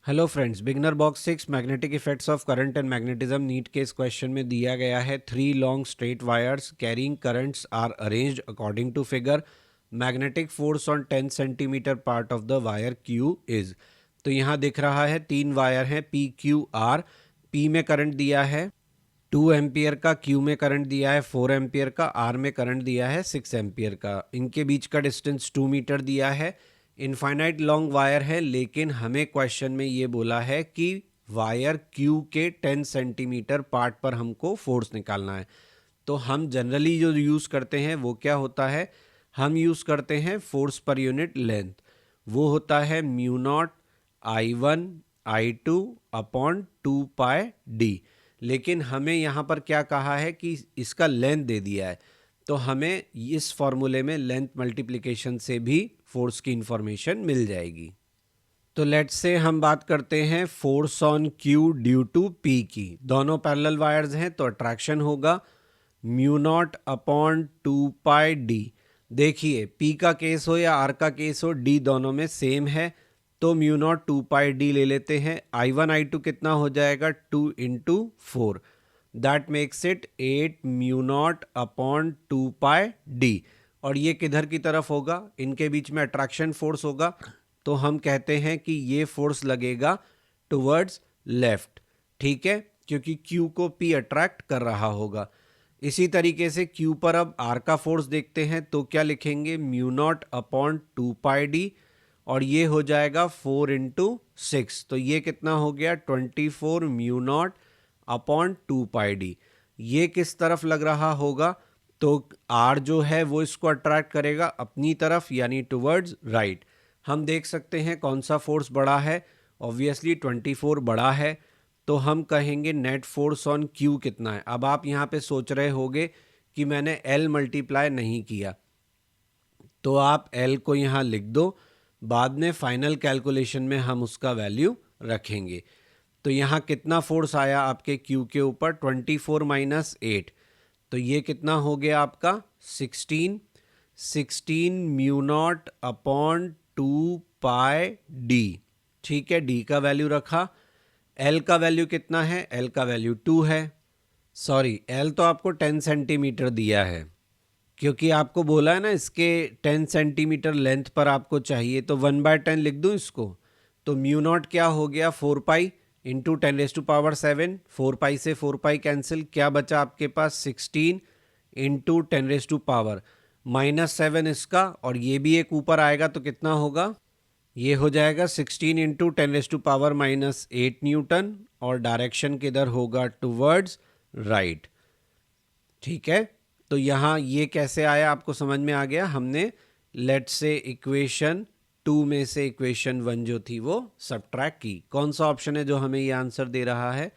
Hello friends, beginner box 6 magnetic effects of current and magnetism NEET के इस question में दिया गया है 3 long straight wires carrying currents are arranged according to figure. Magnetic force on 10 centimetre part of the wire Q is. तो यहाँ दिख रहा है 3 वायर हैं पी क्यू आर। पी में करंट दिया है 2 एम्पियर का, क्यू में करंट दिया है 4 एम्पियर का, आर में करंट दिया है 6 एम्पियर का। इनके बीच का डिस्टेंस 2 मीटर दिया है। इनफाइनाइट लॉन्ग वायर है, लेकिन हमें क्वेश्चन में ये बोला है कि वायर क्यू के 10 सेंटीमीटर पार्ट पर हमको फोर्स निकालना है। तो हम जनरली जो यूज़ करते हैं वो क्या होता है, हम यूज़ करते हैं फोर्स पर यूनिट लेंथ। वो होता है mu naught I1 I2 upon 2πd। लेकिन हमें यहाँ पर क्या कहा है कि इसका लेंथ दे दिया है, तो हमें इस फॉर्मूले में लेंथ मल्टीप्लिकेशन से भी फोर्स की इंफॉर्मेशन मिल जाएगी। तो लेट्स से हम बात करते हैं force on Q due to P की। दोनों पैरेलल वायर्स हैं तो अट्रैक्शन होगा म्यू नॉट अपॉन 2πd। देखिए पी का केस हो या आर का केस हो, डी दोनों में सेम है, तो म्यू नॉट 2πd ले लेते हैं। I1 I2 कितना हो जाएगा 2 into 4, that makes it 8 mu naught upon 2πd। और ये किधर की तरफ होगा, इनके बीच में अट्रैक्शन फोर्स होगा, तो हम कहते हैं कि ये फोर्स लगेगा टुवर्ड्स लेफ्ट। ठीक है, क्योंकि Q को P अट्रैक्ट कर रहा होगा। इसी तरीके से Q पर अब R का फोर्स देखते हैं, तो क्या लिखेंगे म्यू नॉट अपॉन 2πd, और ये हो जाएगा 4 इंटू 6, तो ये कितना हो गया 24 म्यू नॉट अपॉन 2πd। ये किस तरफ लग रहा होगा, तो R जो है वो इसको अट्रैक्ट करेगा अपनी तरफ, यानी टुवर्ड्स राइट। हम देख सकते हैं कौन सा फोर्स बड़ा है, ऑब्वियसली 24 बड़ा है, तो हम कहेंगे नेट फोर्स ऑन Q कितना है। अब आप यहाँ पे सोच रहे होंगे कि मैंने L मल्टीप्लाई नहीं किया, तो आप L को यहाँ लिख दो, बाद में फाइनल कैलकुलेशन में हम उसका वैल्यू रखेंगे। तो यहाँ कितना फोर्स आया आपके Q के ऊपर 24 माइनस 8, तो ये कितना हो गया आपका 16 म्यू नॉट अपॉन 2πd। ठीक है, D का वैल्यू रखा। L का वैल्यू कितना है, L का वैल्यू 2 है। सॉरी, L तो आपको 10 सेंटीमीटर दिया है, क्योंकि आपको बोला है ना इसके 10 सेंटीमीटर लेंथ पर आपको चाहिए, तो 1/10 लिख दूं इसको। तो म्यू नॉट क्या हो गया 4π इंटू 10⁻⁷, 4π से 4π कैंसिल, क्या बचा आपके पास 16 इंटू 10⁻⁻7 इसका, और ये भी एक ऊपर आएगा तो कितना होगा, ये हो जाएगा 16 इंटू 10⁻⁻8 न्यूटन, और डायरेक्शन किधर होगा टुवर्ड्स राइट। ठीक है, तो यहाँ ये कैसे आया आपको समझ में आ गया। हमने लेट से इक्वेशन 2 में से इक्वेशन 1 जो थी वो सब्ट्रैक्ट की। कौन सा ऑप्शन है जो हमें ये आंसर दे रहा है,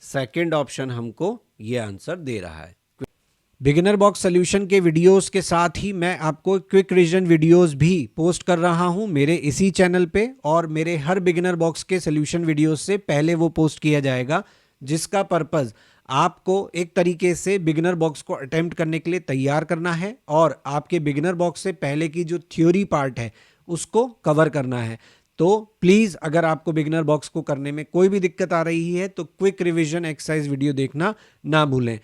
सेकंड ऑप्शन हमको ये आंसर दे रहा है। बिगिनर बॉक्स सॉल्यूशन के वीडियोस के साथ ही मैं आपको क्विक रिवीजन वीडियोस भी पोस्ट कर रहा हूं मेरे इसी चैनल पे, और मेरे हर बिगिनर बॉक्स के सॉल्यूशन वीडियोस से पहले वो पोस्ट किया जाएगा, जिसका पर्पस आपको एक तरीके से बिगिनर बॉक्स को अटेम्प्ट करने के लिए तैयार करना है, और आपके बिगिनर बॉक्स से पहले की जो थ्योरी पार्ट है उसको कवर करना है। तो प्लीज़ अगर आपको बिगिनर बॉक्स को करने में कोई भी दिक्कत आ रही है तो क्विक रिवीजन एक्सरसाइज वीडियो देखना ना भूलें।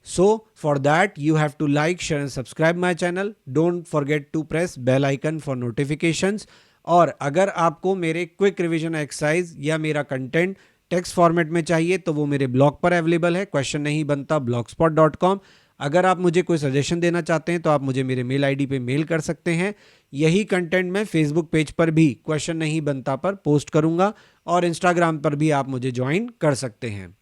So for that you have to like, share and subscribe my channel. Don't forget to press bell icon for notifications. और अगर आपको मेरे क्विक रिवीजन एक्सरसाइज या मेरा कंटेंट टेक्स्ट फॉर्मेट में चाहिए तो वो मेरे ब्लॉग पर अवेलेबल है, क्वेश्चन नहीं बनता blogspot.com। अगर आप मुझे कोई सजेशन देना चाहते हैं तो आप मुझे मेरे मेल आईडी पे मेल कर सकते हैं। यही कंटेंट मैं फेसबुक पेज पर भी क्वेश्चन नहीं बनता पर पोस्ट करूंगा, और इंस्टाग्राम पर भी आप मुझे ज्वाइन कर सकते हैं।